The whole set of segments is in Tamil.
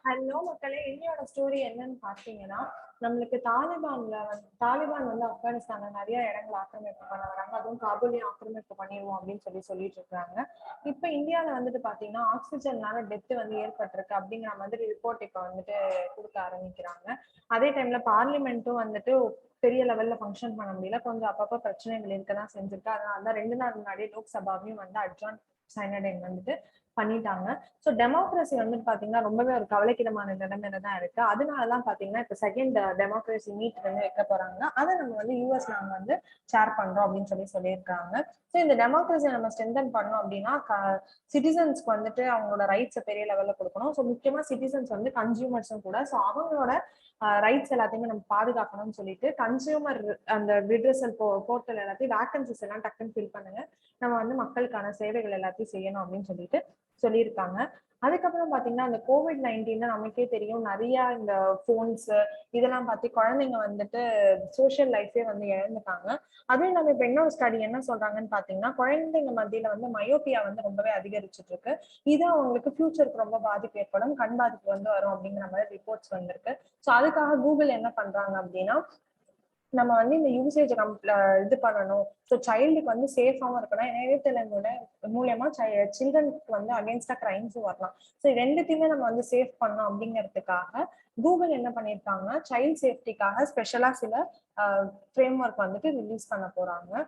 ஹலோ மக்களே, இன்னையோட ஸ்டோரி என்னன்னு பார்த்தீங்கன்னா, நம்மளுக்கு தாலிபான் வந்து ஆப்கானிஸ்தான்ல நிறைய இடங்களை ஆக்கிரமிப்பு பண்ண வராங்க. அதுவும் காபூலையும் ஆக்கிரமிப்பு பண்ணிடுவோம் அப்படின்னு சொல்லிட்டு இருக்காங்க. இப்ப இந்தியால வந்துட்டு பாத்தீங்கன்னா ஆக்சிஜன்னால டெத் வந்து ஏற்பட்டிருக்கு அப்படிங்கிற மாதிரி ரிப்போர்ட் இப்ப வந்துட்டு கொடுக்க ஆரம்பிக்கிறாங்க. அதே டைம்ல பார்லிமெண்ட்டும் வந்துட்டு பெரிய லெவல்ல ஃபங்க்ஷன் பண்ண முடியல. கொஞ்சம் அப்பப்ப பிரச்சனைகள் இருக்கதான் செஞ்சிருக்கு. அதனாலதான் 2 நாள் முன்னாடியே லோக்சபாவையும் வந்து அட்ஜார்ன் சைனடைன் வந்துட்டு பண்ணிட்டாங்க. ஸோ டெமோக்ரஸி வந்து பாத்தீங்கன்னா ரொம்பவே ஒரு கவலைக்கிடமான நிலைமையில தான் இருக்கு. அதனாலதான் பாத்தீங்கன்னா இப்ப செகண்ட் டெமோக்ரஸி மீட் வந்து வைக்க போறாங்க. அதை நம்ம வந்து யூஎஸ் நாங்க வந்து ஷேர் பண்றோம் அப்படின்னு சொல்லியிருக்காங்க. ஸோ இந்த டெமோக்ரஸியை நம்ம ஸ்ட்ரென்தன் பண்ணோம் அப்படின்னா சிட்டிசன்ஸ்க்கு வந்துட்டு அவங்களோட ரைட்ஸை பெரிய லெவல்ல கொடுக்கணும். ஸோ முக்கியமா சிட்டிசன்ஸ் வந்து கன்சியூமர்ஸும் கூட. ஸோ அவங்களோட ரைட்ஸ் எல்லாத்தையுமே நம்ம பாதுகாக்கணும்னு சொல்லிட்டு கன்சியூமர் அந்த ரிட்ரஸல் போர்ட்டல் எல்லாத்தையும் வேகன்சிஸ் எல்லாம் டக்குன்னு ஃபில் பண்ணுங்க. நம்ம வந்து மக்களுக்கான சேவைகள் எல்லாத்தையும் செய்யணும் அப்படின்னு சொல்லியிருக்காங்க. அதுக்கப்புறம் பாத்தீங்கன்னா இந்த COVID-19 நமக்கே தெரியும், நிறைய இந்த போன்ஸ் இதெல்லாம் பார்த்து குழந்தைங்க வந்துட்டு சோசியல் லைஃபே வந்து இழந்துட்டாங்க. அதுவும் நம்ம இப்ப இன்னொரு ஸ்டடி என்ன சொல்றாங்கன்னு பாத்தீங்கன்னா, குழந்தைங்க மத்தியில வந்து மயோபியா வந்து ரொம்பவே அதிகரிச்சுட்டு இருக்கு. இது அவங்களுக்கு ஃபியூச்சருக்கு ரொம்ப பாதிப்பு ஏற்படும், கண் பாதிப்பு வந்து வரும் அப்படிங்கிற மாதிரி ரிப்போர்ட்ஸ் வந்திருக்கு. ஸோ அதுக்காக கூகுள் என்ன பண்றாங்க அப்படின்னா, நம்ம வந்து இந்த யூசேஜ் இது பண்ணணும். ஸோ சைல்டுக்கு வந்து சேஃபாவும் இருக்கணும். இணையதளம் மூலமா சில்ட்ரனுக்கு வந்து அகேன்ஸ்டா கிரைம்ஸும் வரலாம். ஸோ ரெண்டுத்தையுமே நம்ம வந்து சேஃப் பண்ணோம் அப்படிங்கிறதுக்காக கூகுள் என்ன பண்ணியிருக்காங்கன்னா, சைல்ட் சேஃப்டிக்காக ஸ்பெஷலா சில ஃப்ரேம் ஒர்க் வந்துட்டு ரிலீஸ் பண்ண போறாங்க.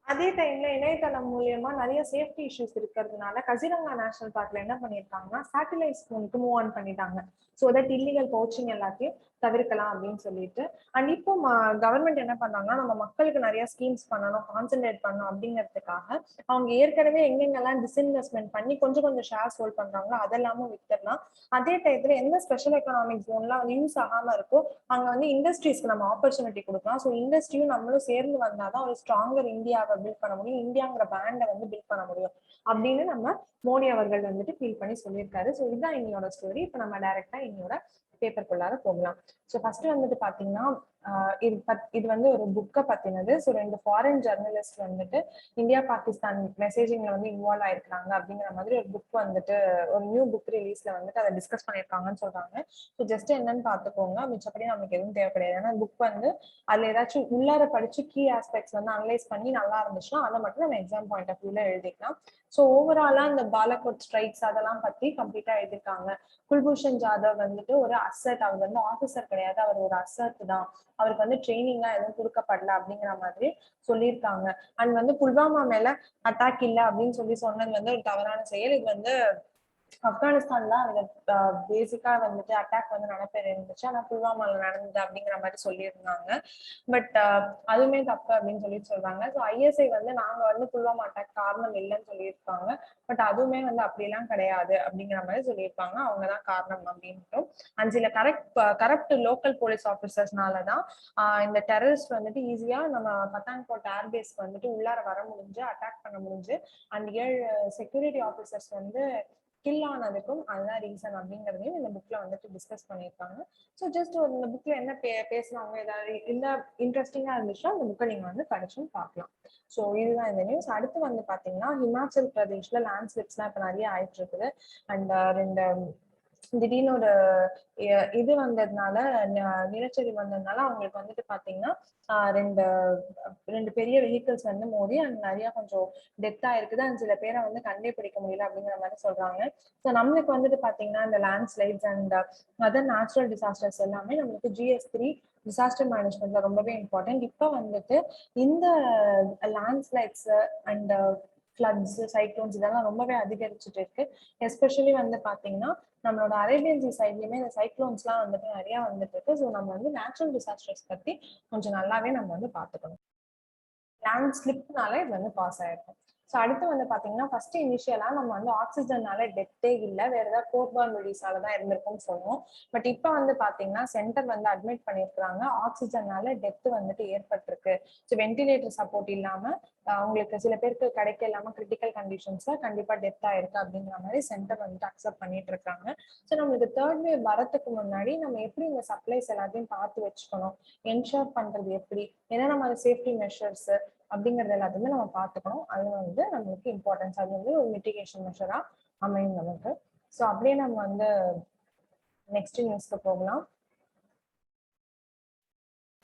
அதே டைம்ல இணையதளம் மூலியமா நிறைய சேஃப்டி இஷ்யூஸ் இருக்கிறதுனால கசிரங்கா நேஷனல் பார்க்ல என்ன பண்ணிருக்காங்கன்னா சேட்டலைட் ஃபோனுக்கு மூவ் ஆன் பண்ணிட்டாங்க. ஸோ தட் இல்லீகல் பவுச்சிங் எல்லாத்தையும் தவிர்க்கலாம் அப்படின்னு சொல்லிட்டு. அண்ட் இப்போ கவர்மெண்ட் என்ன பண்ணாங்கன்னா, நம்ம மக்களுக்கு நிறைய ஸ்கீம்ஸ் பண்ணணும், கான்சென்ட்ரேட் பண்ணணும் அப்படிங்கிறதுக்காக அவங்க ஏற்கனவே எங்கெங்கெல்லாம் டிஸ்இன்வெஸ்ட்மெண்ட் பண்ணி கொஞ்சம் கொஞ்சம் ஷேர்ஸ் ஹோல்ட் பண்றாங்களோ அதெல்லாமும் வித்துடலாம். அதே டயத்துல எந்த ஸ்பெஷல் எக்கனாமிக் ஜோன்லாம் வந்து யூஸ் ஆகாம இருக்கோ அங்க வந்து இண்டஸ்ட்ரீஸ்க்கு நம்ம ஆப்பர்ச்சுனிட்டி கொடுக்கலாம். ஸோ இண்டஸ்ட்ரியும் நம்மளும் சேர்ந்து வந்தாதான் ஒரு ஸ்ட்ராங்கர் இந்தியாவை பில்ட் பண்ண முடியும், இந்தியாங்கிற பிராண்டை வந்து பில்ட் பண்ண முடியும் அப்படின்னு நம்ம மோடி அவர்கள் வந்துட்டு ஃபீல் பண்ணி சொல்லியிருக்காரு. ஸோ இதுதான் இன்னையோட ஸ்டோரி. இப்போ நம்ம டைரக்டா இன்னையோட பேப்பருக்குள்ளார போகலாம். ஸோ ஃபர்ஸ்ட் வந்துட்டு பாத்தீங்கன்னா இது வந்து ஒரு புக்கை பத்தினது. ஸோ 2 ஃபாரின் ஜெர்னலிஸ்ட் வந்துட்டு இந்தியா பாகிஸ்தான் மெசேஜிங்ல வந்து இன்வால்வ் ஆயிருக்காங்க அப்படிங்கிற மாதிரி ஒரு புக் வந்துட்டு ஒரு நியூ புக் ரிலீஸ்ல வந்துட்டு அதை டிஸ்கஸ் பண்ணியிருக்காங்கன்னு சொல்றாங்க. ஸோ ஜஸ்ட் என்னன்னு பாத்துக்கோங்க, மிச்சப்படி நமக்கு எதுவும் தேவைப்படாது. ஏன்னா புக் வந்து அதுல ஏதாச்சும் உள்ளார படிச்சு கீ ஆஸ்பெக்ட்ஸ் வந்து அனலைஸ் பண்ணி நல்லா இருந்துச்சுன்னா அதை மட்டும் நம்ம எக்ஸாம் பாயிண்ட் ஆஃப் வியூல எழுதிக்கலாம். ஸோ ஓவராலா இந்த பாலகோட் ஸ்ட்ரைக்ஸ் அதெல்லாம் பத்தி கம்ப்ளீட்டா எழுதிருக்காங்க. குல்பூஷன் ஜாதவ் வந்துட்டு ஒரு அசட், அவர் வந்து ஆஃபீஸர் கிடையாது, அவர் ஒரு அசட் தான், அவருக்கு வந்து ட்ரைனிங்லாம் எதுவும் கொடுக்கப்படல அப்படிங்கிற மாதிரி சொல்லியிருக்காங்க. அண்ட் வந்து புல்வாமா மேல அட்டாக் இல்லை அப்படின்னு சொன்னது வந்து ஒரு தவறான செயல். இது வந்து ஆப்கானிஸ்தான்ல அந்த பேசிக்கா வந்துட்டு அட்டாக் வந்து நடப்பேற இருந்துச்சு, ஆனா புல்வாமால நடந்தது அப்படிங்கிற மாதிரி சொல்லியிருந்தாங்க. பட் அதுவுமே தப்பு அப்படின்னு சொல்றாங்க. ஸோ ஐஎஸ்ஐ வந்து நாங்க வந்து புல்வாமா அட்டாக் காரணம் இல்லைன்னு சொல்லியிருக்காங்க. பட் அதுவுமே வந்து அப்படிலாம் கிடையாது அப்படிங்கிற மாதிரி சொல்லியிருக்காங்க, அவங்கதான் காரணம் அப்படின்ட்டு. அண்ட் சில கரப்ட் லோக்கல் போலீஸ் ஆஃபீஸர்ஸ்னாலதான் இந்த டெரரிஸ்ட் வந்துட்டு ஈஸியா நம்ம பத்தான்கோட் ஏர்பேஸ்க்கு வந்துட்டு உள்ளார வர முடிஞ்சு, அட்டாக் பண்ண முடிஞ்சு. அண்ட் 7 செக்யூரிட்டி ஆஃபீஸர்ஸ் வந்து கில் ஆனதுக்கும் அதுதான் ரீசன் அப்படிங்கிறதையும் இந்த புக்ல வந்துட்டு டிஸ்கஸ் பண்ணியிருக்காங்க. ஸோ ஜஸ்ட் இந்த புக்ல என்ன பேசுனாங்க ஏதாவது இந்த இன்ட்ரெஸ்டிங்கா இருந்துச்சுன்னா இந்த புக்கை நீங்க வந்து படிச்சும் பார்க்கலாம். ஸோ இதுதான் இந்த நியூஸ். அடுத்து வந்து பாத்தீங்கன்னா ஹிமாச்சல் பிரதேஷ்ல லேண்ட்ஸ்லிப்ஸ்லாம் இப்ப நிறைய ஆயிட்டு இருக்குது. அண்ட் 2 திடீர்னு ஒரு இது வந்ததுனால, நிலச்சரிவு வந்ததுனால அவங்களுக்கு வந்துட்டு பாத்தீங்கன்னா ரெண்டு பெரிய வெஹிக்கிள்ஸ் வந்து மோதி அண்ட் நிறைய கொஞ்சம் டெத் ஆயிருக்குது. அண்ட் சில பேரை வந்து கண்டே பிடிக்க முடியல அப்படிங்கிற மாதிரி சொல்றாங்க. ஸோ நம்மளுக்கு வந்துட்டு பாத்தீங்கன்னா இந்த landslides and other natural disasters எல்லாமே நம்மளுக்கு GS3 டிசாஸ்டர் மேனேஜ்மெண்ட்ல ரொம்பவே இம்பார்ட்டன்ட். இப்போ வந்துட்டு இந்த லேண்ட்ஸ்லைட்ஸ் அண்ட் ஃப்ளட்ஸ், சைக்ளோன்ஸ் இதெல்லாம் ரொம்பவே அதிகரிச்சுட்டு இருக்கு. எஸ்பெஷலி வந்து பாத்தீங்கன்னா நம்மளோட அரேபியன் சி சைட்லயுமே இந்த சைக்ளோன்ஸ்லாம் வந்துட்டு நிறைய வந்துட்டு இருக்கு. ஸோ நம்ம வந்து நேச்சுரல் டிசாஸ்டர்ஸ் பத்தி கொஞ்சம் நல்லாவே நம்ம வந்து பாத்துக்கணும். லேண்ட் ஸ்லிப்னால இது வந்து பாஸ் ஆயிருக்கும். ஸோ அடுத்து வந்து பாத்தீங்கன்னா ஃபர்ஸ்ட் இனிஷியலா நம்ம வந்து ஆக்சிஜன்னால டெத்தே இல்லை, வேற ஏதாவது போர்ட்பார்ன் டிசீஸால தான் இருந்திருக்கும்னு சொன்னோம். பட் இப்போ வந்து பாத்தீங்கன்னா சென்டர் வந்து அட்மிட் பண்ணியிருக்காங்க, ஆக்சிஜன்னால டெத் வந்துட்டு ஏற்பட்டிருக்கு. ஸோ வென்டிலேட்டர் சப்போர்ட் இல்லாம அவங்களுக்கு சில பேருக்கு கிடைக்க இல்லாம கிரிட்டிக்கல் கண்டிஷன்ஸ்ல கண்டிப்பா டெத் ஆயிருக்கு அப்படிங்கிற மாதிரி சென்டர் வந்துட்டு அக்செப்ட் பண்ணிட்டு இருக்காங்க. ஸோ நம்மளுக்கு தேர்ட் வேவ் வரதுக்கு முன்னாடி நம்ம எப்படி இந்த சப்ளைஸ் எல்லாத்தையும் பார்த்து வச்சுக்கணும், என்ஷோர் பண்றது எப்படி, என்னென்ன மாதிரி சேஃப்டி மெஷர்ஸ் அப்படிங்கறது எல்லாத்தையுமே நம்ம பார்த்துக்கணும். அது வந்து நம்மளுக்கு இம்பார்ட்டன்ஸ், அது வந்து ஒரு மிட்டிகேஷன் மெஷரா அமையும் நமக்கு. ஸோ அப்படியே நம்ம வந்து நெக்ஸ்ட் நியூஸ்க்கு போகலாம்.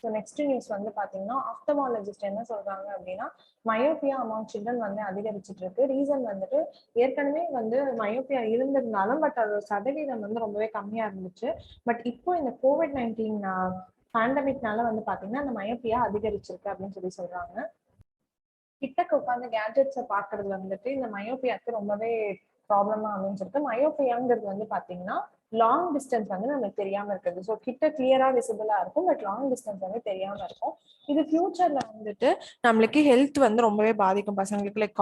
ஸோ நெக்ஸ்ட் நியூஸ் வந்து பார்த்தீங்கன்னா ஆப்தமாலஜிஸ்ட் என்ன சொல்றாங்க அப்படின்னா மயோபியா அமாங் சில்ட்ரன் வந்து அதிகரிச்சுட்டு இருக்கு. ரீசன் வந்துட்டு ஏற்கனவே வந்து மயோபியா இருந்திருந்தாலும் பட் அது சதவீதம் வந்து ரொம்பவே கம்மியா இருந்துச்சு. பட் இப்போ இந்த COVID-19 பேண்டமிக்னால வந்து பார்த்தீங்கன்னா அந்த மயோபியா அதிகரிச்சிருக்கு அப்படின்னு சொல்றாங்க. கிட்டக்க உட்காந்து கேட்ஜெட்ஸை பார்க்கறது வந்துட்டு இந்த மயோபியாக்கு ரொம்பவே ப்ராப்ளமா அமைஞ்சிருக்கு. மயோபியாங்கிறது வந்து பாத்தீங்கன்னா லாங் டிஸ்டன்ஸ் வந்து நமக்கு தெரியாம இருக்குது. ஸோ கிட்ட கிளியரா விசிபிளா இருக்கும், பட் லாங் டிஸ்டன்ஸ் வந்து தெரியாம இருக்கும். இது ஃபியூச்சர்ல வந்துட்டு நம்மளுக்கு ஹெல்த் வந்து ரொம்பவே பாதிக்கும். பசங்களுக்கு லைக்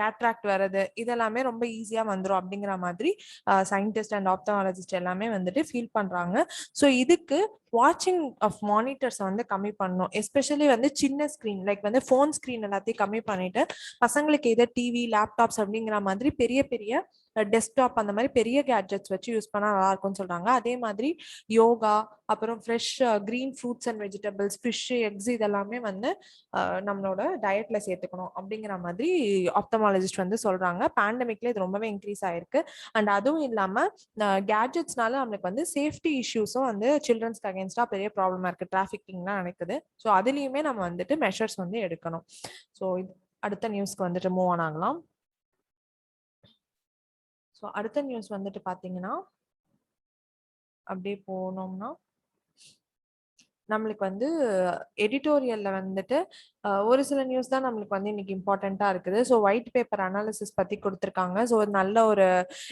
கேட்ராக்ட் வர்றது இதெல்லாமே ரொம்ப ஈஸியா வந்துடும் அப்படிங்கிற மாதிரி சயின்டிஸ்ட் அண்ட் ஆப்தமாலஜிஸ்ட் எல்லாமே வந்துட்டு ஃபீல் பண்றாங்க. ஸோ இதுக்கு வாட்சிங் ஆஃப் மானிட்டர்ஸ் வந்து கம்மி பண்ணணும். எஸ்பெஷலி வந்து சின்ன ஸ்கிரீன் லைக் வந்து ஃபோன் ஸ்கிரீன் எல்லாத்தையும் கம்மி பண்ணிட்டு பசங்களுக்கு எதோ டிவி லேப்டாப்ஸ் அப்படிங்கிற மாதிரி பெரிய பெரிய டெஸ்க்டாப் அந்த மாதிரி பெரிய கேட்ஜெட்ஸ் வச்சு யூஸ் பண்ணா நல்லா இருக்கும்னு சொல்றாங்க. அதே மாதிரி யோகா, அப்புறம் fresh green fruits and vegetables, fish, X இதெல்லாமே வந்து நம்மளோட டயட்ல சேர்த்துக்கணும் அப்படிங்கிற மாதிரி ஆப்தமாலஜிஸ்ட் வந்து சொல்றாங்க. பேண்டமிக்ல இது ரொம்பவே இன்க்ரீஸ் ஆயிருக்கு. அண்ட் அதுவும் இல்லாம கேட்ஜெட்ஸ்னால நம்மளுக்கு வந்து சேஃப்டி இஷ்யூஸும் வந்து சில்ட்ரன்ஸ்க்கு அகேன்ஸ்டா பெரிய ப்ராப்ளமா இருக்கு. டிராஃபிக்கிங்லாம் நடக்குது. ஸோ அதுலயுமே நம்ம வந்துட்டு மெஷர்ஸ் வந்து எடுக்கணும். ஸோ அடுத்த நியூஸ்க்கு வந்துட்டு மூவ் ஆன் ஆகலாம். ஸோ அடுத்த நியூஸ் வந்துட்டு பாத்தீங்கன்னா அப்படியே போனோம்னா நம்மளுக்கு வந்து எடிட்டோரியல்ல வந்துட்டு ஒரு சில நியூஸ் தான் நம்மளுக்கு வந்து இன்னைக்கு இம்பார்ட்டண்டா இருக்குது. ஸோ ஒயிட் பேப்பர் அனாலிசிஸ் பத்தி கொடுத்துருக்காங்க. ஸோ நல்ல ஒரு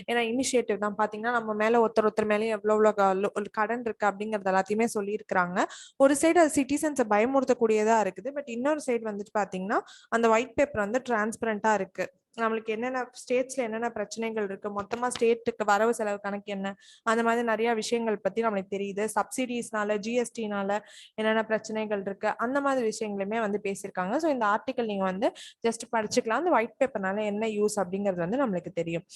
ஏன்னா இனிஷியேட்டிவ் தான். பாத்தீங்கன்னா நம்ம மேல ஒருத்தர் மேலேயும் எவ்வளவு கடன் இருக்கு அப்படிங்கறது எல்லாத்தையுமே சொல்லியிருக்கிறாங்க. ஒரு சைடு அது சிட்டிசன்ஸை பயமுறுத்தக்கூடியதா இருக்குது. பட் இன்னொரு சைடு வந்துட்டு பாத்தீங்கன்னா அந்த ஒயிட் பேப்பர் வந்து டிரான்ஸ்பரண்டா இருக்கு. நம்மளுக்கு என்னென்ன ஸ்டேட்ஸ்ல என்னென்ன பிரச்சனைகள் இருக்கு, மொத்தமா ஸ்டேட்டுக்கு வரவு செலவு கணக்கு என்ன, அந்த மாதிரி நிறைய விஷயங்கள் பத்தி நம்மளுக்கு தெரியுது. சப்சிடிஸ்னால ஜிஎஸ்டினால என்னென்ன பிரச்சனைகள் இருக்கு அந்த மாதிரி விஷயங்களுமே வந்து பேசியிருக்காங்க. ஸோ இந்த ஆர்டிக்கல் நீங்க வந்து ஜஸ்ட் படிச்சுக்கலாம். அந்த ஒயிட் பேப்பர்னால என்ன யூஸ் அப்படிங்கிறது வந்து நம்மளுக்கு தெரியும்.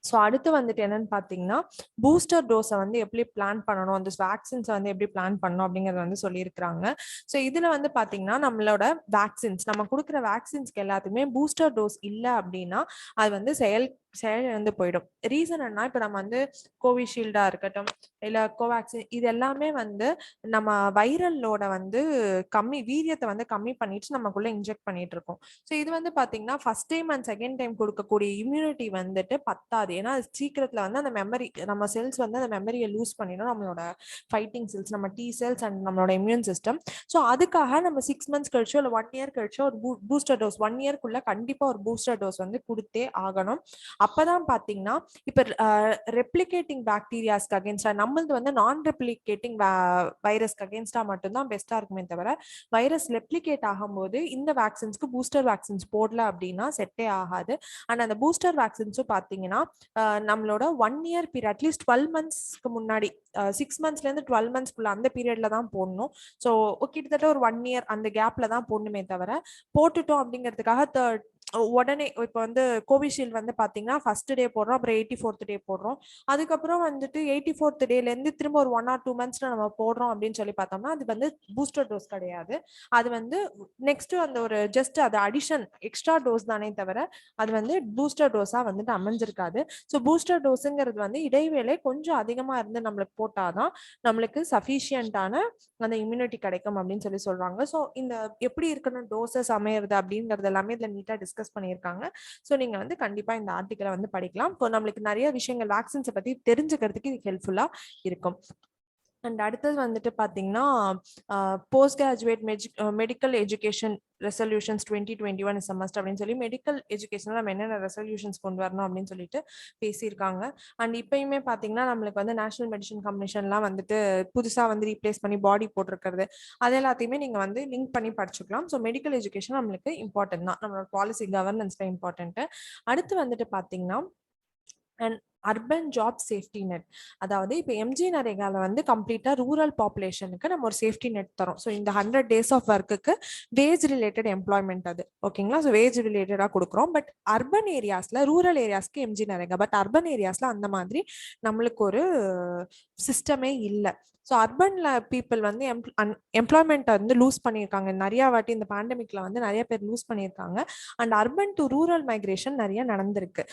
ஸோ அடுத்து வந்துட்டு என்னன்னு பார்த்தீங்கன்னா பூஸ்டர் டோஸை வந்து எப்படி பிளான் பண்ணணும், அந்த வேக்சின்ஸை வந்து எப்படி பிளான் பண்ணணும் அப்படிங்கறத வந்து சொல்லியிருக்கிறாங்க. ஸோ இதுல வந்து பார்த்தீங்கன்னா நம்மளோட வேக்சின்ஸ் நம்ம கொடுக்குற வேக்சின்ஸ்க்கு எல்லாத்துக்குமே பூஸ்டர் டோஸ் இல்லை அப்படின்னா அது வந்து செயலிழந்து போயிடும். ரீசன் என்ன, இப்போ நம்ம வந்து கோவிஷீல்டா இருக்கட்டும் இல்லை கோவேக்சின் இது எல்லாமே வந்து நம்ம வைரல் லோட வந்து வீரியத்தை வந்து கம்மி பண்ணிட்டு நமக்குள்ள இன்ஜெக்ட் பண்ணிட்டு இருக்கோம். ஸோ இது வந்து பார்த்தீங்கன்னா first time and second time கொடுக்கக்கூடிய இம்யூனிட்டி வந்துட்டு பத்தாது. ஏன்னா சீக்கிரத்துல வந்து அந்த மெமரி நம்ம செல்ஸ் வந்து அந்த மெமரியை லூஸ் பண்ணிடும், நம்மளோட ஃபைட்டிங் செல்ஸ், நம்ம டி செல்ஸ் அண்ட் நம்மளோட இம்யூன் சிஸ்டம். ஸோ அதுக்காக நம்ம 6 months கழிச்சோ இல்லை 1 year கழிச்சோ ஒரு பூஸ்டர் டோஸ் 1 yearக்குள்ள கண்டிப்பா ஒரு பூஸ்டர் டோஸ் வந்து கொடுத்தே ஆகணும். அப்பதான் பாத்தீங்கன்னா இப்ப ரெப்ளிகேட்டிங் பாக்டீரியாஸ்க்கு அகேன்ஸ்டா நம்மளது வந்து நான் ரெப்ளிகேட்டிங் வைரஸ்க்கு அகேன்ஸ்டா மட்டும்தான் பெஸ்டா இருக்குமே தவிர வைரஸ் ரெப்ளிகேட் ஆகும்போது இந்த வேக்சின்ஸ்க்கு பூஸ்டர் வேக்சின்ஸ் போடல அப்படின்னா செட்டே ஆகாது. அண்ட் அந்த பூஸ்டர் வேக்சின்ஸும் பாத்தீங்கன்னா நம்மளோட 1 year பீரியட் அட்லீஸ்ட் 12 monthsக்கு முன்னாடி 6 monthsல 12 monthsக்குள்ள அந்த பீரியட்ல தான் போடணும். ஸோ கிட்டத்தட்ட ஒரு 1 year அந்த கேப்ல தான் போடணுமே தவிர போட்டுட்டோம் அப்படிங்கிறதுக்காக உடனே இப்போ வந்து கோவிஷீல்டு வந்து பாத்தீங்கன்னா ஃபர்ஸ்ட் டே போடுறோம், அப்புறம் 84th டே போடுறோம், அதுக்கப்புறம் வந்துட்டு 84th டேல இருந்து திரும்ப ஒரு 1 or 2 monthsல நம்ம போடுறோம் அப்படின்னு சொல்லி பார்த்தோம்னா அது வந்து பூஸ்டர் டோஸ் கிடையாது. அது வந்து நெக்ஸ்ட் அந்த ஒரு ஜஸ்ட் அது அடிஷன் எக்ஸ்ட்ரா டோஸ் தானே தவிர அது வந்து பூஸ்டர் டோஸா வந்துட்டு அமைஞ்சிருக்காது. ஸோ பூஸ்டர் டோஸுங்கிறது வந்து இடைவேளை கொஞ்சம் அதிகமா இருந்து நம்மளுக்கு போட்டாதான் நம்மளுக்கு சஃபிஷியன்டான அந்த இம்யூனிட்டி கிடைக்கும் அப்படின்னு சொல்றாங்க. ஸோ இந்த எப்படி இருக்கணும் டோசஸ் அமையிறது அப்படிங்கிறது எல்லாமே இதுல நீட்டா டிஸ்கஸ் பண்ணியிருக்காங்க. ஸோ நீங்க வந்து கண்டிப்பா இந்த ஆர்டிக்கலை வந்து படிக்கலாம். இப்போ நம்மளுக்கு நிறைய விஷயங்கள் வேக்சின்ஸை பத்தி தெரிஞ்சுக்கிறதுக்கு இது ஹெல்ப்ஃபுல்லா இருக்கும். அண்ட் அடுத்தது வந்துட்டு பாத்தீங்கன்னா post graduate medical education resolutions 2021 is must அப்படின்னு சொல்லி மெடிக்கல் எஜுகேஷன்ல நம்ம என்னென்ன ரெசல்யூஷன்ஸ் கொண்டு வரணும் அப்படின்னு சொல்லிட்டு பேசியிருக்காங்க. அண்ட் இப்பயுமே பாத்தீங்கன்னா நம்மளுக்கு வந்து நேஷனல் மெடிசன் கமிஷன்லாம் வந்துட்டு புதுசா வந்து ரீப்ளேஸ் பண்ணி பாடி போட்டிருக்கிறது அது எல்லாத்தையுமே நீங்க வந்து லிங்க் பண்ணி படிச்சுக்கலாம். ஸோ மெடிக்கல் எஜுகேஷன் நம்மளுக்கு இம்பார்ட்டன்ட் தான், நம்மளோட பாலிசி கவர்னன்ஸ்ல இம்பார்ட்டன்ட். அடுத்து வந்துட்டு பாத்தீங்கன்னா and urban job safety net, அதாவது இப்போ எம்ஜி நரேகால வந்து கம்ப்ளீட்டா ரூரல் பாப்புலேஷனுக்கு நம்ம ஒரு சேஃப்டி நெட் தரோம். ஸோ இந்த 100 days ஆஃப் ஒர்க்குக்கு வேஜ் ரிலேட்டட் எம்ப்ளாய்மெண்ட் அது ஓகேங்களா. ஸோ வேஜ் ரிலேட்டடா கொடுக்குறோம். பட் அர்பன் ஏரியாஸ்ல ரூரல் ஏரியாஸ்க்கு எம்ஜி நரேகா, பட் அர்பன் ஏரியாஸ்ல அந்த மாதிரி நம்மளுக்கு ஒரு சிஸ்டமே இல்லை. ஸோ அர்பன்ல பீப்புள் வந்து எம்ப்ளாய்மெண்ட்டை வந்து லூஸ் பண்ணியிருக்காங்க நிறைய வாட்டி. இந்த பேண்டமிக்ல வந்து நிறைய பேர் லூஸ் பண்ணியிருக்காங்க. And urban to rural migration நிறைய நடந்திருக்கு.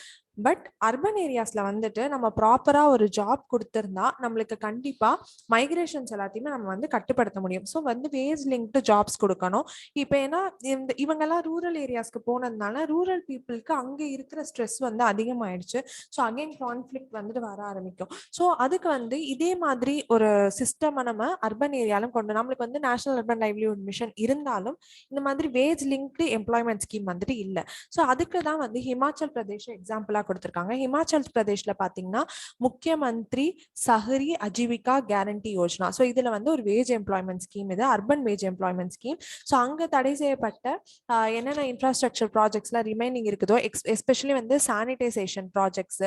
பட் அர்பன் ஏரியாஸ்ல வந்துட்டு நம்ம ப்ராப்பரா ஒரு ஜாப் கொடுத்திருந்தா நம்மளுக்கு கண்டிப்பா மைக்ரேஷன்ஸ் எல்லாத்தையுமே நம்ம வந்து கட்டுப்படுத்த முடியும். ஸோ வந்து வேஜ் லிங்க்டு ஜாப்ஸ் கொடுக்கணும். இப்போ ஏன்னா இவங்கெல்லாம் ரூரல் ஏரியாஸ்க்கு போனதுனால ரூரல் பீப்புளுக்கு அங்கே இருக்கிற ஸ்ட்ரெஸ் வந்து அதிகமாயிடுச்சு. ஸோ அகைன் கான்ஃபிளிக்ட் வந்துட்டு வர ஆரம்பிக்கும். ஸோ அதுக்கு வந்து இதே மாதிரி ஒரு சிஸ்டம் நம்ம அர்பன் ஏரியாலும் கொண்டு நம்மளுக்கு வந்து நேஷனல் அர்பன் லைவ்லிஹுட் மிஷன் இருந்தாலும் இந்த மாதிரி வேஜ் லிங்க்டு எம்ப்ளாய்மெண்ட் ஸ்கீம் வந்துட்டு இல்லை. ஸோ அதுக்கு தான் வந்து ஹிமாச்சல் பிரதேஷ் எக்ஸாம்பிளா கொடுத்துருக்காங்க. ஹிமாச்சல் பிரதேஷ்ல பாத்தீங்கன்னா முக்கியமந்திரி சஹரி அஜீவிகா கேரண்டி யோஜனா. ஸோ இதுல வந்து ஒரு வேஜ் எம்ப்ளாய்மெண்ட் ஸ்கீம், இது urban wage employment scheme. So அங்க தடை செய்யப்பட்ட என்னென்ன இன்ஃப்ராஸ்ட்ரக்சர் ப்ராஜெக்ட்ஸ்லாம் ரிமைனிங் இருக்குதோ எஸ்பெஷலி வந்து சானிடைசேஷன் ப்ராஜெக்ட்ஸ்,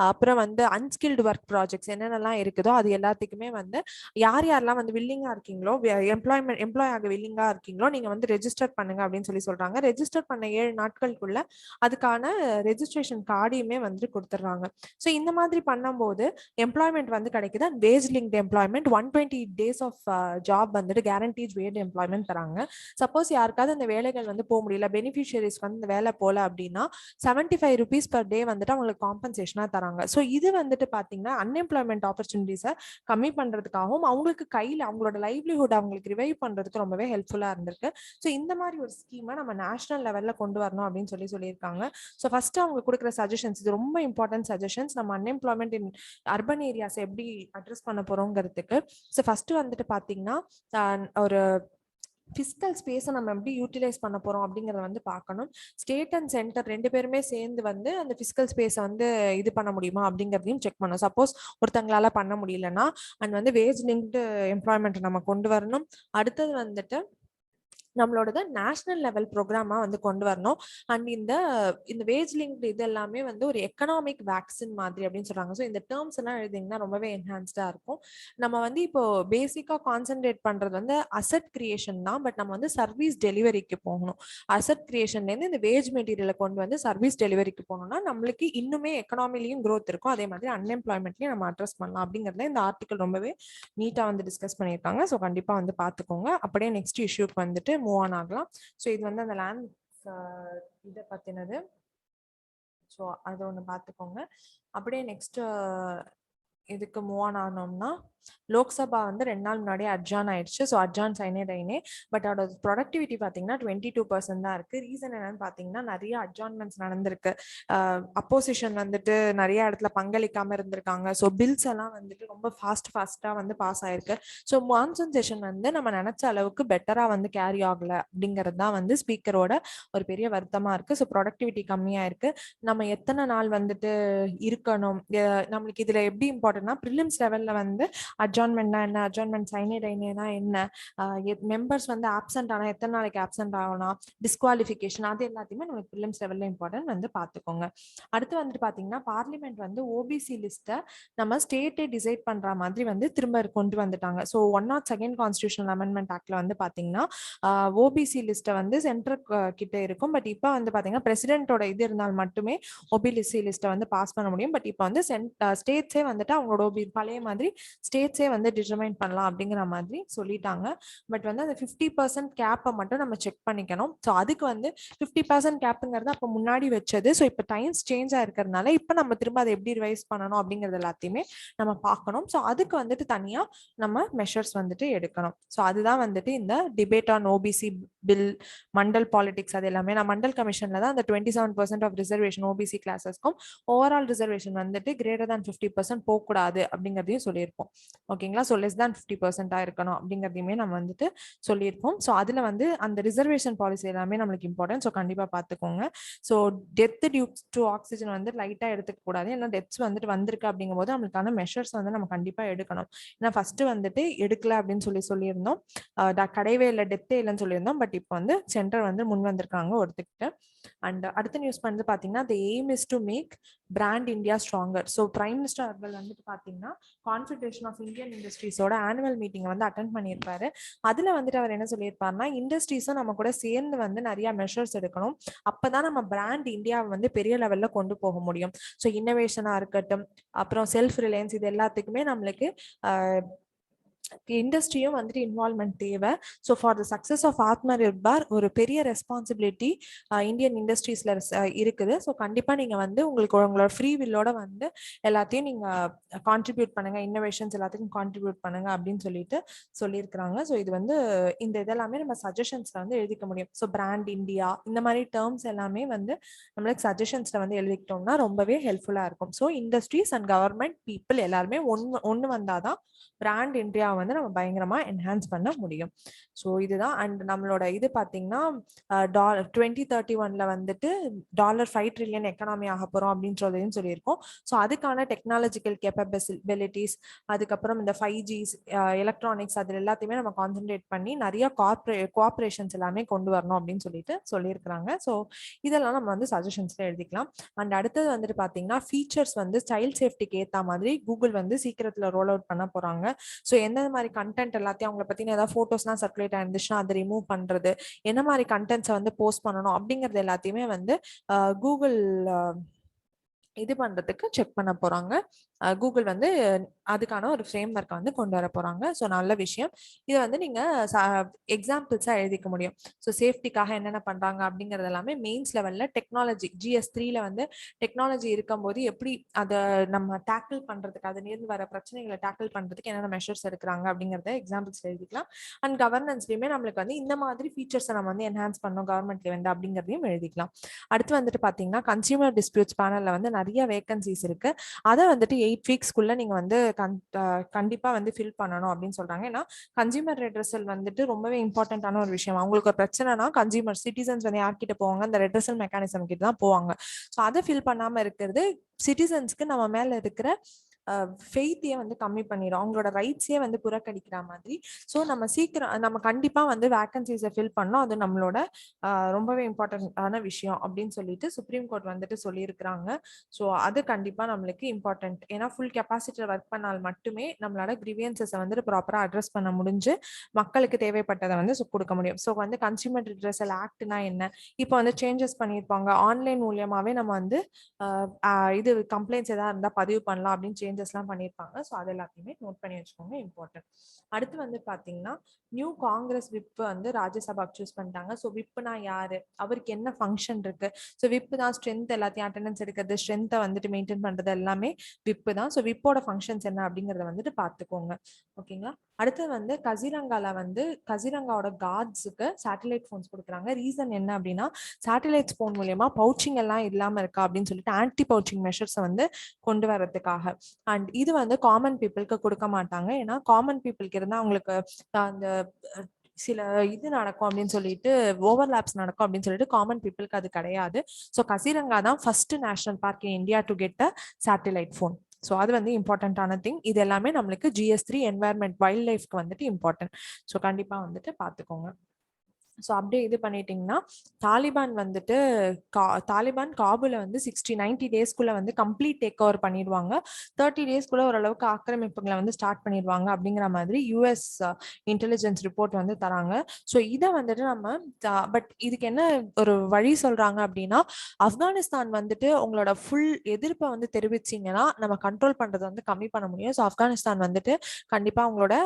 அப்புறம் வந்து அன்ஸ்கில்டு ஒர்க் ப்ராஜெக்ட்ஸ் என்னென்னலாம் இருக்குதோ அது எல்லாத்துக்குமே வந்து யார் யாரெல்லாம் வந்து வில்லிங்கா இருக்கீங்களோ, எம்ப்ளாய் ஆக வில்லிங்கா இருக்கீங்களோ நீங்க வந்து ரெஜிஸ்டர் பண்ணுங்க அப்படின்னு சொல்றாங்க. ரெஜிஸ்டர் பண்ண 7 நாட்களுக்குள்ள அதுக்கான ரெஜிஸ்ட்ரேஷன் கார்டையுமே வந்து கொடுத்துட்றாங்க. ஸோ இந்த மாதிரி பண்ணும்போது எம்ப்ளாய்மெண்ட் வந்து கிடைக்குது. And wage linked employment 120 days of job வந்துட்டு கேரண்டீட் வேஜ் எம்ப்ளாய்மெண்ட் தராங்க. சப்போஸ் யாருக்காவது அந்த வேலைகள் வந்து போக முடியல, பெனிஃபிஷியரிஸ் வந்து இந்த வேலை போல அப்படின்னா 75 rupees per day வந்துட்டு அவங்களுக்கு காம்பன்சேஷனா தராங்க. ஸோ இது வந்துட்டு பாத்தீங்கன்னா அன்எம்ப்ளாய்மெண்ட் ஆப்பர்ச்சுனிட்டிஸை கம்மி பண்றதுக்காகவும் அவங்களுக்கு கையில் அவங்களோட லைவ்லிஹுட் அவங்களுக்கு ரிவைவ் பண்றதுக்கு ரொம்பவே ஹெல்ப்ஃபுல்லா இருந்திருக்கு. ஸோ இந்த மாதிரி ஒரு ஸ்கீமை நம்ம நேஷனல் லெவல்ல கொண்டு வரணும் அப்படின்னு சொல்லியிருக்காங்க. ஸோ ஃபர்ஸ்ட் அவங்க கொடுக்குற சஜஷன்ஸ் இது ரொம்ப இம்பார்ட்டன்ட் சஜஷன்ஸ். நம்ம அன்எம்ப்ளாய்மெண்ட் இன் அர்பன் ஏரியாஸ் எப்படி அட்ரஸ் பண்ண போறோங்கிறதுக்கு. ஸோ ஃபர்ஸ்ட் வந்துட்டு பாத்தீங்கன்னா ஒரு பிசிக்கல் ஸ்பேஸை நம்ம எப்படி யூட்டிலைஸ் பண்ண போறோம் அப்படிங்கறத வந்து பார்க்கணும். ஸ்டேட் அண்ட் சென்டர் 2 பேருமே சேர்ந்து வந்து அந்த பிசிக்கல் ஸ்பேஸை வந்து இது பண்ண முடியுமா அப்படிங்கறதையும் செக் பண்ணணும். சப்போஸ் ஒருத்தங்களால பண்ண முடியலன்னா அண்ட் வந்து வேஜ் லிங்க்டு எம்ப்ளாய்மெண்ட் நம்ம கொண்டு வரணும். அடுத்தது வந்துட்டு நம்மளோட நேஷனல் லெவல் ப்ரோக்ராமா வந்து கொண்டு வரணும். அண்ட் இந்த வேஜ் லிங்க் இது எல்லாமே வந்து ஒரு எக்கனாமிக் வேக்சின் மாதிரி அப்படின்னு சொல்றாங்க. ஸோ இந்த டேர்ம்ஸ் எல்லாம் எழுதிங்கன்னா ரொம்பவே என்ஹான்ஸ்டா இருக்கும். நம்ம வந்து இப்போ பேசிக்கா கான்சென்ட்ரேட் பண்றது வந்து அசெட் கிரியேஷன் தான். பட் நம்ம வந்து சர்வீஸ் டெலிவரிக்கு போகணும். அசெட் கிரியேஷன்ல இருந்து இந்த வேஜ் மெட்டீரியலை கொண்டு வந்து சர்வீஸ் டெலிவரிக்கு போகணும்னா நம்மளுக்கு இன்னுமே எக்கனாமிலையும் க்ரோத் இருக்கும். அதே மாதிரி அன்எம்ப்ளாய்மெண்ட்லயும் நம்ம அட்ரஸ் பண்ணலாம் அப்படிங்கறத இந்த ஆர்டிகல் ரொம்பவே நீட்டா வந்து டிஸ்கஸ் பண்ணியிருக்காங்க. ஸோ கண்டிப்பா வந்து பாத்துக்கோங்க. அப்படியே நெக்ஸ்ட் இஷ்யூக்கு வந்துட்டு மூவ் ஆன் ஆகலாம். ஸோ இது வந்து அந்த லேண்ட் இதை பத்தினது. ஸோ அதை ஒன்று பார்த்துக்கோங்க. அப்படியே நெக்ஸ்ட் இதுக்கு மூவ் ஆன் ஆனோம்னா லோக்சபா வந்து 2 நாள் முன்னாடி அட்ஜான் ஆயிடுச்சு. ஸோ அட்ஜான் சைனே பட் அதோட ப்ரொடக்டிவிட்டி பார்த்தீங்கன்னா 22% தான் இருக்கு. ரீசன் என்னன்னு பார்த்தீங்கன்னா நிறைய அட்ஜான்மெண்ட்ஸ் நடந்திருக்கு. அப்போசிஷன் வந்துட்டு நிறைய இடத்துல பங்களிக்காம இருந்திருக்காங்க. ஸோ பில்ஸ் எல்லாம் வந்துட்டு ரொம்ப ஃபாஸ்டா வந்து பாஸ் ஆயிருக்கு. ஸோ மான்சூன் செஷன் வந்து நம்ம நினைச்ச அளவுக்கு பெட்டரா வந்து கேரி ஆகல அப்படிங்கிறது தான் வந்து ஸ்பீக்கரோட ஒரு பெரிய வருத்தமா இருக்கு. ஸோ ப்ரொடக்டிவிட்டி கம்மியா இருக்கு. நம்ம எத்தனை நாள் வந்துட்டு இருக்கணும், நம்மளுக்கு இதுல எப்படி இம்பார்ட்டன்ட்னா ப்ரிலிம்ஸ் லெவல்ல வந்து அட்ஜான்மெண்ட்னா என்ன, அட்ஜான்மெண்ட் சைனேடைனா என்ன, மெம்பர்ஸ் வந்து ஆப்சென்ட் ஆனா எத்தனை நாளைக்கு ஆப்சென்ட் ஆகணும், டிஸ்குவாலிஃபிகேஷன், அது எல்லாத்தையுமே நமக்கு ப்ரிலிம்ஸ் லெவல்ல இம்பார்ட்டன்ட் வந்து பார்த்துக்கோங்க. அடுத்து வந்துட்டு பாத்தீங்கன்னா பார்லிமெண்ட் வந்து ஓபிசி லிஸ்ட்டை நம்ம ஸ்டேட்டே டிசைட் பண்ற மாதிரி வந்து திரும்ப கொண்டு வந்துட்டாங்க. ஸோ 102 கான்ஸ்டியூஷனல் அமெண்ட்மெண்ட் ஆக்ட்ல வந்து பாத்தீங்கன்னா ஓபிசி லிஸ்ட்டை வந்து சென்ட்ரல் கிட்ட இருக்கும். பட் இப்போ வந்து பாத்தீங்கன்னா பிரசிடென்ட்டோட இது இருந்தால் மட்டுமே ஓபிசி லிஸ்ட்டை வந்து பாஸ் பண்ண முடியும். பட் இப்போ வந்து ஸ்டேட்ஸே வந்துட்டு அவங்களோட பழைய மாதிரி ஸ்டேட்ஸே வந்து டிட்டர்மைன் பண்ணலாம் அப்படிங்கிற மாதிரி சொல்லிட்டாங்க. பட் வந்து அந்த 50% கேப்பை மட்டும் நம்ம செக் பண்ணிக்கணும். ஸோ அதுக்கு வந்து 50% கேப்புங்கிறது அப்போ முன்னாடி வச்சது. ஸோ இப்போ டைம்ஸ் சேஞ்ச் ஆயிருக்கிறதுனால இப்போ நம்ம திரும்ப அதை எப்படி ரிவைஸ் பண்ணணும் அப்படிங்கிறது எல்லாத்தையுமே நம்ம பார்க்கணும். ஸோ அதுக்கு வந்துட்டு தனியா நம்ம மெஷர்ஸ் வந்துட்டு எடுக்கணும். ஸோ அதுதான் வந்துட்டு இந்த debate on OBC bill, Mandal politics, அது எல்லாமே நான் மண்டல் கமிஷன்ல தான் அந்த 27% ஆஃப் ரிசர்வேஷன் ஓபிசி கிளாஸஸ்க்கும் ஓவரால் ரிசர்வேஷன் வந்துட்டு கிரேட்டர் தேன் 50% போகக்கூடாது அப்படிங்கிறதையும் சொல்லியிருப்போம். ஓகேங்களா. ஸோ லெஸ் தேன் 50% இருக்கணும் அப்படிங்கிறதையுமே நம்ம வந்துட்டு சொல்லியிருப்போம். ஸோ அதுல வந்து அந்த ரிசர்வேஷன் பாலிசி எல்லாமே நம்மளுக்கு இம்பார்ட்டன்ட். ஸோ கண்டிப்பா பார்த்துக்கோங்க. So death due to oxygen வந்து லைட்டா எடுத்துக்க கூடாது. ஏன்னா டெத்ஸ் வந்துட்டு வந்திருக்கு அப்படிங்கும் போது நம்மளுக்கான மெஷர்ஸ் வந்து நம்ம கண்டிப்பா எடுக்கணும். ஏன்னா ஃபர்ஸ்ட் வந்துட்டு எடுக்கல அப்படின்னு சொல்லியிருந்தோம், கிடையவே இல்லை, டெத்தே இல்லைன்னு சொல்லியிருந்தோம். பட் இப்போ வந்து சென்டர் வந்து முன் வந்திருக்காங்க ஒருத்துக்கிட்ட. அண்ட் அடுத்த நியூஸ் வந்து பாத்தீங்கன்னா the aim is to make brand India stronger. So prime minister அவர்கள் வந்துட்டு பாத்தீங்கன்னா கான்ஃபெடரேஷன் ஆஃப் இந்தியன் இண்டஸ்ட்ரீஸோட ஆனுவல் மீட்டிங் வந்து அட்டென்ட் பண்ணியிருப்பாரு. அதுல வந்துட்டு அவர் என்ன சொல்லியிருப்பாருன்னா இண்டஸ்ட்ரீஸும் நம்ம கூட சேர்ந்து வந்து நிறைய மெஷர்ஸ் எடுக்கணும். அப்பதான் நம்ம பிராண்ட் இந்தியாவை வந்து பெரிய லெவல்ல கொண்டு போக முடியும். ஸோ இன்னோவேஷனா இருக்கட்டும், அப்புறம் செல்ஃப் ரிலையன்ஸ், இது எல்லாத்துக்குமே நம்மளுக்கு இண்டஸ்ட்ரியும் வந்துட்டு இன்வால்மெண்ட் தேவை. So for the success of Atma Nirbhar ஒரு பெரிய ரெஸ்பான்சிபிலிட்டி இந்தியன் இண்டஸ்ட்ரீஸ்ல இருக்குது. ஸோ கண்டிப்பா நீங்க வந்து உங்களுக்கு உங்களோட ஃப்ரீ வில்லோட வந்து எல்லாத்தையும் நீங்க கான்ட்ரிபியூட் பண்ணுங்க, இன்னோவேஷன்ஸ் எல்லாத்துக்கும் கான்ட்ரிபியூட் பண்ணுங்க அப்படின்னு சொல்லிட்டு சொல்லியிருக்கிறாங்க. ஸோ இது வந்து இந்த இதெல்லாமே நம்ம சஜஷன்ஸ்ல வந்து எழுதிக்க முடியும். ஸோ பிராண்ட் இந்தியா இந்த மாதிரி டேர்ம்ஸ் எல்லாமே வந்து நம்மளுக்கு சஜஷன்ஸ்ல வந்து எழுதிக்கிட்டோம்னா ரொம்பவே ஹெல்ப்ஃபுல்லா இருக்கும். So industries and government people எல்லாருமே ஒன்று வந்தாதான் பிராண்ட் இந்தியா வந்து நம்ம பயங்கரமா என்ஹான்ஸ் பண்ண முடியும். ஸோ இதுதான். அண்ட் நம்மளோட இது பார்த்தீங்கன்னா $2031 வந்துட்டு $5 ட்ரில்லியன் எக்கனாமி ஆக போறோம் அப்படின்றதையும் சொல்லியிருக்கோம். ஸோ அதுக்கான டெக்னாலஜிக்கல் கேப்பபிலிட்டிஸ், அதுக்கப்புறம் இந்த 5G எலக்ட்ரானிக்ஸ் அது எல்லாத்தையுமே நம்ம கான்சென்ட்ரேட் பண்ணி நிறைய கோஆப்ரேஷன்ஸ் எல்லாமே கொண்டு வரணும் அப்படின்னு சொல்லிட்டு சொல்லியிருக்கிறாங்க. ஸோ இதெல்லாம் நம்ம வந்து சஜஷன்ஸ்ல எழுதிக்கலாம். அண்ட் அடுத்தது வந்துட்டு பார்த்தீங்கன்னா ஃபீச்சர்ஸ் வந்து சைல்ட் சேஃப்டிக்கு ஏற்ற மாதிரி கூகுள் வந்து சீக்கிரத்தில் ரோல் அவுட் பண்ண போறாங்க. ஸோ எந்த மாதிரி கண்டென்ட் எல்லாத்தையும் அவங்களை பத்தின ஏதாவது போட்டோஸ்லாம் சர்க்குலேட் ஆயிருந்துச்சுன்னா அதை ரிமூவ் பண்றது, என்ன மாதிரி கண்டென்ட்ஸை வந்து போஸ்ட் பண்ணணும் அப்படிங்கிறது எல்லாத்தையுமே வந்து கூகுள் இது பண்றதுக்கு செக் பண்ண போறாங்க. கூகுள் வந்து அதுக்கான ஒரு ஃப்ரேம் ஒர்க்கை வந்து கொண்டு வர போறாங்க. ஸோ நல்ல விஷயம். இதை வந்து நீங்க எக்ஸாம்பிள்ஸா எழுதிக்க முடியும். ஸோ சேஃப்டிக்காக என்னென்ன பண்றாங்க அப்படிங்கிறது எல்லாமே மெயின்ஸ் லெவல்ல டெக்னாலஜி GS3ல வந்து டெக்னாலஜி இருக்கும்போது எப்படி அதை நம்ம டேக்கிள் பண்றதுக்கு, அதுலேருந்து வர பிரச்சனைகளை டேக்கிள் பண்றதுக்கு என்னென்ன மெஷர்ஸ் எடுக்கிறாங்க அப்படிங்கிறத எக்ஸாம்பிள்ஸ் எழுதிக்கலாம். அண்ட் கவர்னன்ஸ்லயுமே நம்மளுக்கு வந்து இந்த மாதிரி ஃபீச்சர்ஸை நம்ம வந்து என்ஹான்ஸ் பண்ணோம் கவர்மெண்ட்ல வந்து அப்படிங்கிறதையும் எழுதிக்கலாம். அடுத்து வந்துட்டு பாத்தீங்கன்னா கன்சியூமர் டிஸ்பியூட்ஸ் பேனல்ல வந்து நிறைய வேகன்சிஸ் இருக்கு. அதை வந்துட்டு 8 வீக்ஸ்க்குள்ள நீங்க வந்து கண்டிப்பா வந்து ஃபில் பண்ணணும் அப்படின்னு சொல்றாங்க. ஏன்னா கன்சியூமர் ரெட்ரஸல் வந்துட்டு ரொம்பவே இம்பார்ட்டன்டான ஒரு விஷயம். அவங்களுக்கு ஒரு பிரச்சனைனா கன்சியூமர் சிட்டிசன்ஸ் வந்து யார்கிட்ட போவாங்க, அந்த ரெட்ரஸல் மெக்கானிசம் கிட்ட தான் போவாங்க. ஸோ அதை ஃபில் பண்ணாம இருக்கிறது சிட்டிசன்ஸ்க்கு நம்ம மேல இருக்கிற ஃபெய்த்தையே வந்து கம்மி பண்ணிடும், அவங்களோட ரைட்ஸே வந்து புறக்கணிக்கிற மாதிரி. ஸோ நம்ம சீக்கிரம் நம்ம கண்டிப்பா வந்து வேகன்சிஸை ஃபில் பண்ணோம், அது நம்மளோட ரொம்பவே இம்பார்ட்டன்டான விஷயம் அப்படின்னு சொல்லிட்டு சுப்ரீம் கோர்ட் வந்துட்டு சொல்லியிருக்கிறாங்க. ஸோ அது கண்டிப்பா நம்மளுக்கு இம்பார்ட்டன்ட். ஏன்னா ஃபுல் கெப்பாசிட்டியில் ஒர்க் பண்ணால் மட்டுமே நம்மளால கிரிவியன்சஸை வந்து ப்ராப்பரா அட்ரஸ் பண்ண முடிஞ்சு மக்களுக்கு தேவைப்பட்டதை வந்து கொடுக்க முடியும். ஸோ வந்து கன்சியூமர் ரிட்ரஸல் ஆக்ட்னா என்ன, இப்போ வந்து சேஞ்சஸ் பண்ணியிருப்பாங்க, ஆன்லைன் மூலியமாவே நம்ம வந்து இது கம்ப்ளைண்ட்ஸ் ஏதாவது இருந்தால் பதிவு பண்ணலாம் அப்படின்னு சேஞ்சஸ்லாம் பண்ணியிருப்பாங்க. ஸோ அது எல்லாத்தையுமே நோட் பண்ணி வச்சுக்கோங்க, இம்பார்ட்டன்ட். அடுத்து வந்து பார்த்தீங்கன்னா நியூ காங்கிரஸ் விப் வந்து ராஜ்யசபாக்கு சூஸ் பண்ணிட்டாங்க. ஸோ விப்னா யாரு, அவருக்கு என்ன ஃபங்க்ஷன் இருக்கு. ஸோ விப் தான் ஸ்ட்ரென்த் எல்லாத்தையும் அட்டெண்டன்ஸ் எடுக்கிறது, ஸ்ட்ரென்த்தை வந்துட்டு மெயின்டைன் பண்றது எல்லாமே விப் தான். ஸோ விப்போட ஃபங்க்ஷன்ஸ் என்ன அப்படிங்கறத வந்துட்டு பார்த்துக்கோங்க. ஓகேங்களா. அடுத்து வந்து கசிரங்கால வந்து கசிரங்காவோட கார்ட்ஸுக்கு சேட்டலைட் ஃபோன்ஸ் கொடுக்குறாங்க. ரீசன் என்ன அப்படின்னா சேட்டலைட் ஃபோன் மூலியமா பவுச்சிங் எல்லாம் இல்லாம இருக்கா அப்படின்னு சொல்லிட்டு ஆன்டி பவுச்சிங் மெஷர்ஸை வந்து கொண்டு வரதுக்காக. அண்ட் இது வந்து காமன் பீப்புளுக்கு கொடுக்க மாட்டாங்க. ஏன்னா காமன் பீப்புளுக்கு இருந்தால் அவங்களுக்கு அந்த சில இது நடக்கும் அப்படின்னு சொல்லிட்டு ஓவர்லாப்ஸ் நடக்கும் அப்படின்னு சொல்லிட்டு காமன் பீப்புளுக்கு அது கிடையாது. ஸோ கசிரங்கா தான் first national park in India to get a satellite phone. So அது வந்து இம்பார்ட்டன்டான திங். இது எல்லாமே நம்மளுக்கு GS3 என்வாயர்மெண்ட் வைல்ட் லைஃப்க்கு வந்துட்டு இம்பார்ட்டன்ட். ஸோ கண்டிப்பா வந்துட்டு பார்த்துக்கோங்க. ஸோ அப்படியே இது பண்ணிட்டீங்கன்னா தாலிபான் வந்துட்டு தாலிபான் காபூல வந்து 90 டேஸ்க்குள்ள வந்து கம்ப்ளீட் டேக் ஓவர் பண்ணிடுவாங்க. 30 டேஸ்க்குள்ள ஓரளவுக்கு ஆக்கிரமிப்புகளை வந்து ஸ்டார்ட் பண்ணிடுவாங்க அப்படிங்கிற மாதிரி US இன்டெலிஜென்ஸ் ரிப்போர்ட் வந்து தராங்க. ஸோ இதை வந்துட்டு நம்ம பட் இதுக்கு என்ன ஒரு வழி சொல்றாங்க அப்படின்னா ஆப்கானிஸ்தான் வந்துட்டு உங்களோட ஃபுல் எதிர்ப்பை வந்து தெரிவிச்சிங்கன்னா நம்ம கண்ட்ரோல் பண்றதை வந்து கம்மி பண்ண முடியும். ஸோ ஆப்கானிஸ்தான் வந்துட்டு கண்டிப்பா அவங்களோட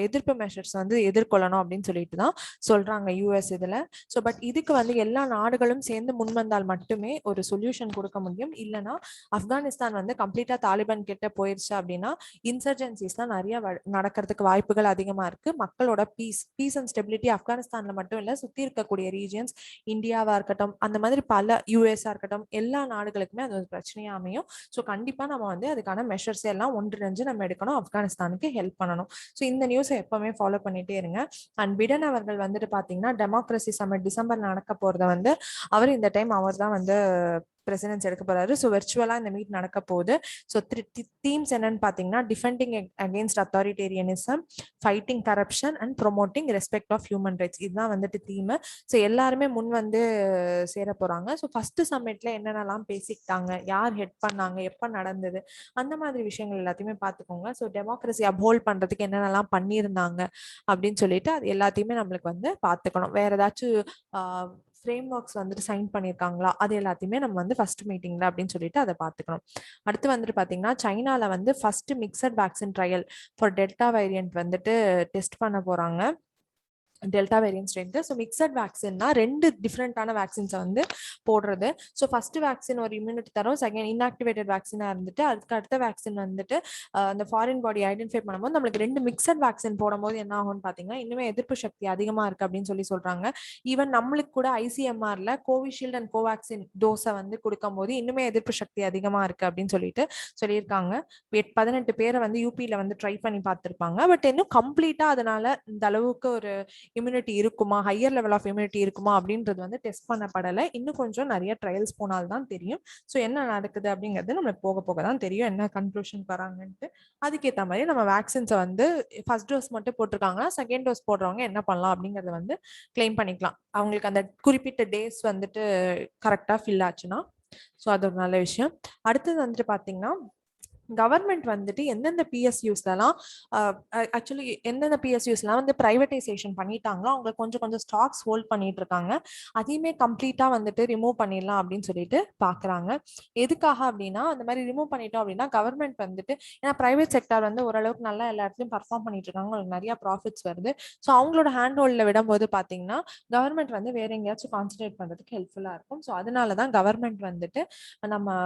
எதிர்ப்பு மெஷர்ஸ் வந்து எதிர்கொள்ளணும் அப்படின்னு சொல்லிட்டு தான் சொல்றாங்க US இதுல. ஸோ பட் இதுக்கு வந்து எல்லா நாடுகளும் சேர்ந்து முன் வந்தால் மட்டுமே ஒரு சொல்யூஷன் கொடுக்க முடியும். இல்லைன்னா ஆப்கானிஸ்தான் வந்து கம்ப்ளீட்டா தாலிபான் கிட்ட போயிருச்சு அப்படின்னா இன்சர்ஜென்சிஸ் தான் நிறைய நடக்கிறதுக்கு வாய்ப்புகள் அதிகமா இருக்கு. மக்களோட பீஸ் அண்ட் ஸ்டெபிலிட்டி ஆப்கானிஸ்தான்ல மட்டும் இல்ல, சுத்தி இருக்கக்கூடிய ரீஜியன்ஸ் இந்தியாவா இருக்கட்டும், அந்த மாதிரி பல USA இருக்கட்டும், எல்லா நாடுகளுக்குமே அது ஒரு பிரச்சனையா அமையும். ஸோ கண்டிப்பா நம்ம வந்து அதுக்கான மெஷர்ஸ் எல்லாம் ஒன்றிணைஞ்சு நம்ம எடுக்கணும், ஆப்கானிஸ்தானுக்கு ஹெல்ப் பண்ணணும். ஸோ இந்த நியூஸை எப்பவுமே ஃபாலோ பண்ணிட்டே இருங்க. அண்ட் பிடன் அவர்கள் வந்துட்டு பாத்தீங்கன்னா டெமோக்ரஸி சமிட் டிசம்பர் நடக்க போறத வந்து அவர் இந்த டைம் அவர் தான் வந்து பிரசிடென்ஸ் எடுக்க போறாரு. ஸோ வெர்ச்சுவலா இந்த மீட் நடக்க போகுது. ஸோ தீம்ஸ் என்னன்னு பாத்தீங்கன்னா defending against authoritarianism, fighting corruption and promoting respect of human rights. இதுதான் வந்துட்டு தீம். ஸோ எல்லாருமே முன் வந்து சேர போறாங்க. ஸோ ஃபர்ஸ்ட் சமிட்ல என்னென்னலாம் பேசிக்கிட்டாங்க, யார் ஹெட் பண்ணாங்க, எப்ப நடந்தது, அந்த மாதிரி விஷயங்கள் எல்லாத்தையுமே பார்த்துக்கோங்க. ஸோ டெமோக்ரஸி அப்ஹோல்ட் பண்றதுக்கு என்னென்னலாம் பண்ணியிருந்தாங்க அப்படின்னு சொல்லிட்டு அது எல்லாத்தையுமே நம்மளுக்கு வந்து பார்த்துக்கணும். வேற ஏதாச்சும் ஃப்ரேம் ஒர்க்ஸ் வந்துட்டு சைன் பண்ணியிருக்காங்களா, அது எல்லாத்தையுமே நம்ம வந்து ஃபர்ஸ்ட் மீட்டிங்ல அப்படின்னு சொல்லிட்டு அதை பார்த்துக்கணும். அடுத்து வந்துட்டு பார்த்தீங்கன்னா சைனால வந்து first mixed vaccine trial for delta variant வந்துட்டு டெஸ்ட் பண்ண போறாங்க. Delta variant strength. So mixed வேக்சின்னா 2 டிஃப்ரெண்டான வேக்சின்ஸை வந்து போடுறது. ஸோ ஃபர்ஸ்ட் வேக்சின் ஒரு இம்யூனிட்டி தரும், செகண்ட் இன்ஆக்டிவேட்டட் வேக்சினாக இருந்துட்டு அதுக்கு அடுத்த வேக்சின் வந்துட்டு அந்த ஃபாரின் பாடி ஐடென்டிஃபை பண்ணும்போது நம்மளுக்கு 2 மிக்சட் வேக்சின் போடும்போது என்ன ஆகும்னு பார்த்தீங்கன்னா இன்னுமே எதிர்ப்பு சக்தி அதிகமாக இருக்கு அப்படின்னு சொல்றாங்க. ஈவன் நம்மளுக்கு கூட ஐசிஎம்ஆர்ல கோவிஷீல்டு அண்ட் கோவேக்சின் டோஸை வந்து கொடுக்கும்போது இன்னுமே எதிர்ப்பு சக்தி அதிகமாக இருக்கு அப்படின்னு சொல்லியிருக்காங்க. 18 பேரை வந்து யூபியில வந்து ட்ரை பண்ணி பார்த்துருப்பாங்க. பட் இன்னும் கம்ப்ளீட்டா அதனால இந்த அளவுக்கு ஒரு இம்யூனிட்டி இருக்குமா, ஹையர் லெவல் ஆஃப் இம்யூனிட்டி இருக்குமா அப்படின்றது வந்து டெஸ்ட் பண்ணப்படலை. இன்னும் கொஞ்சம் நிறைய ட்ரையல்ஸ் போனால்தான் தெரியும். ஸோ என்ன நடக்குது அப்படிங்கிறது நம்மளுக்கு போக போக தான் தெரியும், என்ன கன்க்ளூஷன் வராங்கன்ட்டு. அதுக்கேற்ற மாதிரி நம்ம வேக்சின்ஸை வந்து ஃபர்ஸ்ட் டோஸ் மட்டும் போட்டிருக்காங்கன்னா செகண்ட் டோஸ் போடுறவங்க என்ன பண்ணலாம் அப்படிங்கறத வந்து கிளைம் பண்ணிக்கலாம், அவங்களுக்கு அந்த குறிப்பிட்ட டேஸ் வந்துட்டு கரெக்டாக ஃபில் ஆச்சுன்னா. ஸோ அது ஒரு நல்ல விஷயம். அடுத்தது வந்துட்டு பார்த்தீங்கன்னா கவர்மெண்ட் வந்துட்டு எந்தெந்த பிஎஸ்யூஸ்லாம் ஆக்சுவலி எந்தெந்த பிஎஸ்யூஸ்லாம் வந்து பிரைவேட்டைசேஷன் பண்ணிட்டாங்களோ அவங்க கொஞ்சம் கொஞ்சம் ஸ்டாக்ஸ் ஹோல்ட் பண்ணிட்டு இருக்காங்க. அதையுமே கம்ப்ளீட்டா வந்துட்டு ரிமூவ் பண்ணிடலாம் அப்படின்னு சொல்லிட்டு பாக்குறாங்க. எதுக்காக அப்படின்னா அந்த மாதிரி ரிமூவ் பண்ணிட்டோம் அப்படின்னா கவர்மெண்ட் வந்துட்டு, ஏன்னா பிரைவேட் செக்டர் வந்து ஓரளவுக்கு நல்லா எல்லா இடத்துலையும் பர்ஃபார்ம் பண்ணிட்டு இருக்காங்க, அவங்களுக்கு நிறைய ப்ராஃபிட்ஸ் வருது. ஸோ அவங்களோட ஹேண்ட் ஹோல்டில் விடும்போது பார்த்தீங்கன்னா கவர்மெண்ட் வந்து வேற எங்கேயாச்சும் கான்சன்ட்ரேட் பண்றதுக்கு ஹெல்ப்ஃபுல்லா இருக்கும். ஸோ அதனால தான் கவர்மெண்ட் வந்துட்டு நம்ம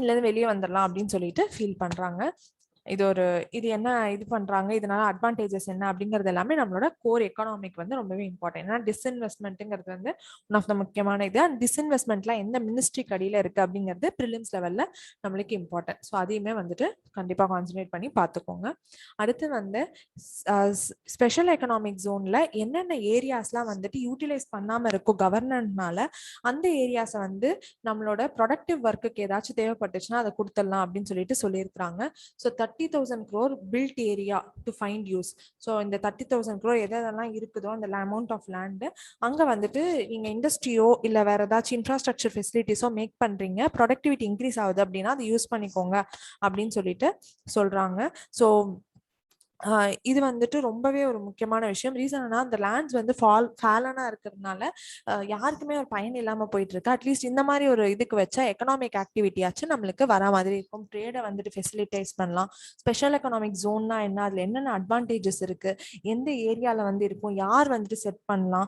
இல்ல வெளியே வந்துடலாம் அப்படின்னு சொல்லிட்டு ஃபீல் பண்றாங்க. இது என்ன இது பண்றாங்க, இதனால அட்வான்டேஜஸ் என்ன அப்படிங்கிறது எல்லாமே நம்மளோட கோர் எக்கனாமிக் வந்து ரொம்பவே இம்பார்ட்டன்ட். ஏன்னா டிஸ்இன்வெஸ்ட்மெண்ட்ங்கிறது வந்து ஒன் ஆஃப் த முக்கியமான இது. அண்ட் டிஸ்இன்வெஸ்ட்மெண்ட்லாம் எந்த மினிஸ்ட்ரிக்கு அடியில இருக்கு அப்படிங்கிறது ப்ரிலிம்ஸ் லெவல்ல நம்மளுக்கு இம்பார்ட்டன்ட். ஸோ அதையுமே வந்துட்டு கண்டிப்பா கான்சன்ட்ரேட் பண்ணி பார்த்துக்கோங்க. அடுத்து வந்து ஸ்பெஷல் எக்கனாமிக் ஜோன்ல என்னென்ன ஏரியாஸ்லாம் வந்துட்டு யூட்டிலைஸ் பண்ணாம இருக்கும் கவர்னன்ட்னால, அந்த ஏரியாஸை வந்து நம்மளோட ப்ரொடக்டிவ் ஒர்க்குக்கு ஏதாச்சும் தேவைப்பட்டுச்சுன்னா அதை கொடுத்துடலாம் அப்படின்னு சொல்லியிருக்காங்க. So 30,000 crore built area to find use. So இந்த 30,000 crore எதெல்லாம் இருக்குதோ அந்த அமௌண்ட் ஆஃப் லேண்டு அங்கே வந்துட்டு நீங்கள் இண்டஸ்ட்ரியோ இல்லை வேற ஏதாச்சும் இன்ஃப்ராஸ்ட்ரக்சர் ஃபெசிலிட்டிஸோ மேக் பண்ணுறீங்க, ப்ரொடக்டிவிட்டி இன்க்ரீஸ் ஆகுது அப்படின்னா அதை யூஸ் பண்ணிக்கோங்க அப்படின்னு சொல்றாங்க. ஸோ இது வந்துட்டு ரொம்பவே ஒரு முக்கியமான விஷயம். ரீசன்னா அந்த லேண்ட்ஸ் வந்து ஃபேலனா இருக்கிறதுனால யாருக்குமே ஒரு பயன் இல்லாம போயிட்டு இருக்கு. அட்லீஸ்ட் இந்த மாதிரி ஒரு இதுக்கு வச்சா எக்கனாமிக் ஆக்டிவிட்டியாச்சும் நம்மளுக்கு வர மாதிரி இருக்கும். ட்ரேடை வந்துட்டு ஃபெசிலிட்டைஸ் பண்ணலாம். ஸ்பெஷல் எக்கனாமிக் ஜோன்னா என்ன, அதுல என்னென்ன அட்வான்டேஜஸ் இருக்கு, எந்த ஏரியால வந்து இருக்கும், யார் வந்துட்டு செட் பண்ணலாம்,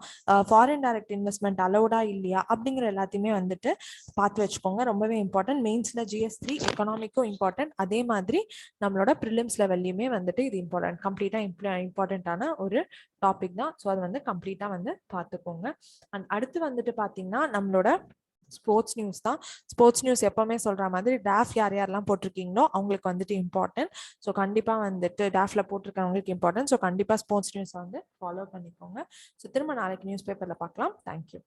ஃபாரின் டைரக்ட் இன்வெஸ்ட்மெண்ட் அலௌடா இல்லையா அப்படிங்கிற எல்லாத்தையுமே வந்துட்டு பார்த்து வச்சுக்கோங்க. ரொம்பவே இம்பார்ட்டன்ட். மெயின்ஸ்ல GS3 எக்கனாமிக்கும் இம்பார்ட்டன்ட், அதே மாதிரி நம்மளோட ப்ரிலிம்ஸ் லெவல்லையுமே வந்துட்டு இது இம்பார்ட்டன்ட், கம்ப்ளீட்டா இம்பார்ட்டன்டான ஒரு டாபிக் தான். ஸோ அது வந்து கம்ப்ளீட்டா வந்து பார்த்துக்கோங்க. அண்ட் அடுத்து வந்துட்டு பார்த்தீங்கன்னா நம்மளோட ஸ்போர்ட்ஸ் நியூஸ் தான். ஸ்போர்ட்ஸ் நியூஸ் எப்பவுமே சொல்ற மாதிரி டாஃப் யார் யாரெல்லாம் போட்டிருக்கீங்களோ அவங்களுக்கு வந்துட்டு இம்பார்ட்டன்ட். ஸோ கண்டிப்பா வந்துட்டு டாஃப்ல போட்டிருக்கவங்களுக்கு இம்பார்ட்டன்ட். ஸோ கண்டிப்பா ஸ்போர்ட்ஸ் நியூஸ் வந்து ஃபாலோ பண்ணிக்கோங்க. ஸோ திரும்ப நாளைக்கு நியூஸ் பேப்பர்ல பார்க்கலாம். தேங்க்யூ.